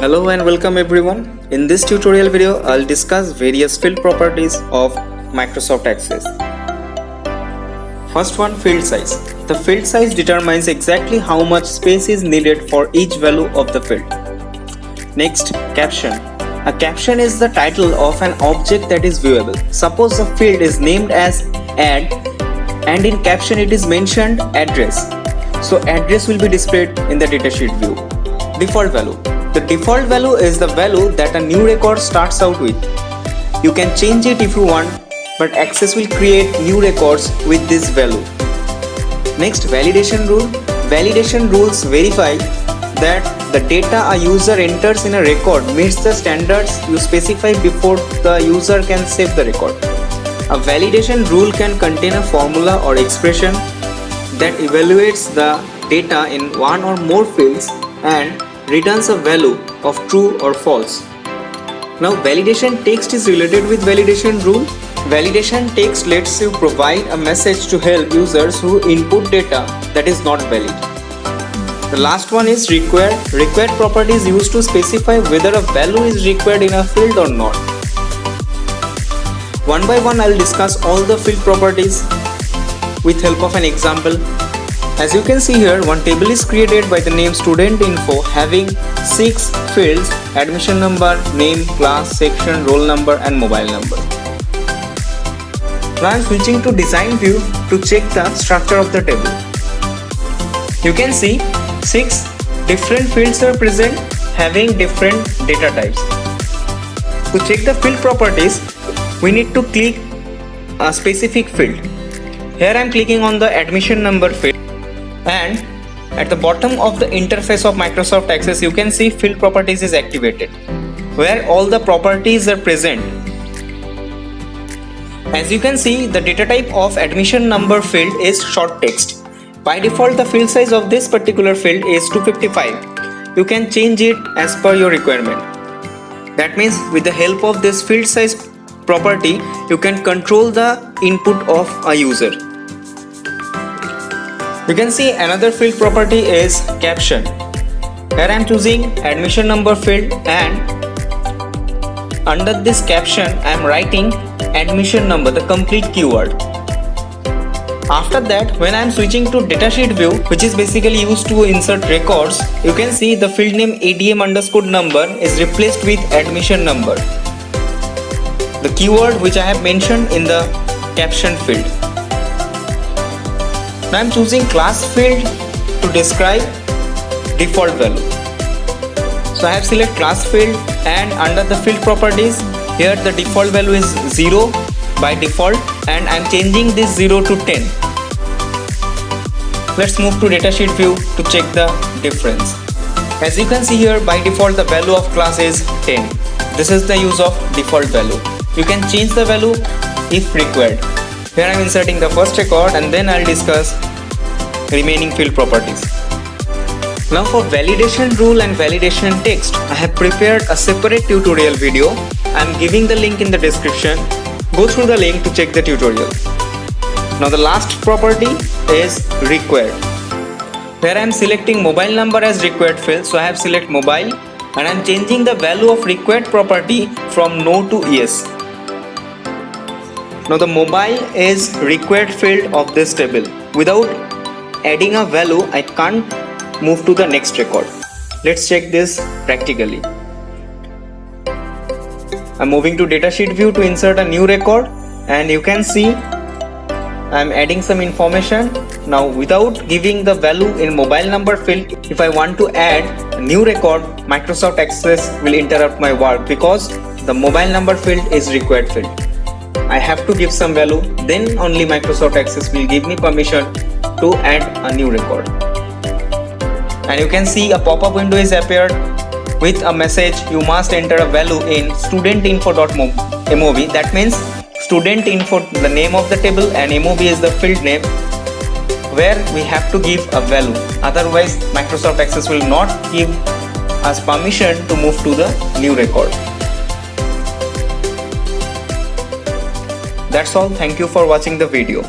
Hello and welcome everyone. In this tutorial video, I'll discuss various field properties of Microsoft Access. First one, field size. The field size determines exactly how much space is needed for each value of the field. Next, caption. A caption is the title of an object that is viewable. Suppose the field is named as add and in caption it is mentioned address. So address will be displayed in the datasheet view. Default value. The default value is the value that a new record starts out with. You can change it if you want, but Access will create new records with this value. Next, validation rule. Validation rules verify that the data a user enters in a record meets the standards you specify before the user can save the record. A validation rule can contain a formula or expression that evaluates the data in one or more fields and returns a value of true or false. Now, validation text is related with validation rule. Validation text lets you provide a message to help users who input data that is not valid. The last one is required. Required property is used to specify whether a value is required in a field or not. One by one, I'll discuss all the field properties with help of an example. As you can see here, one table is created by the name student info having 6 fields: admission number, name, class, section, roll number and mobile number. Now I am switching to design view to check the structure of the table. You can see 6 different fields are present having different data types. To check the field properties, we need to click a specific field. Here I am clicking on the admission number field. And at the bottom of the interface of Microsoft Access, you can see field properties is activated, where all the properties are present. As you can see, the data type of admission number field is short text. By default, the field size of this particular field is 255. You can change it as per your requirement. That means with the help of this field size property, you can control the input of a user. You can see another field property is caption. Here I am choosing admission number field and under this caption I am writing admission number, the complete keyword. After that, when I am switching to datasheet view, which is basically used to insert records, you can see the field name ADM_number is replaced with admission number, the keyword which I have mentioned in the caption field. Now I am choosing class field to describe default value. So I have select class field and under the field properties, here the default value is 0 by default and I am changing this 0 to 10. Let's move to datasheet view to check the difference. As you can see here, by default the value of class is 10. This is the use of default value. You can change the value if required. Here I am inserting the first record and then I'll discuss remaining field properties. Now for validation rule and validation text, I have prepared a separate tutorial video. I am giving the link in the description. Go through the link to check the tutorial. Now the last property is required. Here I am selecting mobile number as required field, so I have select mobile and I am changing the value of required property from no to yes. Now the mobile is required field of this table. Without adding a value, I can't move to the next record. Let's check this practically. I'm moving to datasheet view to insert a new record and you can see I'm adding some information. Now without giving the value in mobile number field, if I want to add a new record, Microsoft Access will interrupt my work because the mobile number field is required field. I have to give some value, then only Microsoft Access will give me permission to add a new record. And you can see a pop-up window is appeared with a message: you must enter a value in studentinfo.mov. That means student info, the name of the table, and MOV is the field name where we have to give a value. Otherwise, Microsoft Access will not give us permission to move to the new record. That's all. Thank you for watching the video.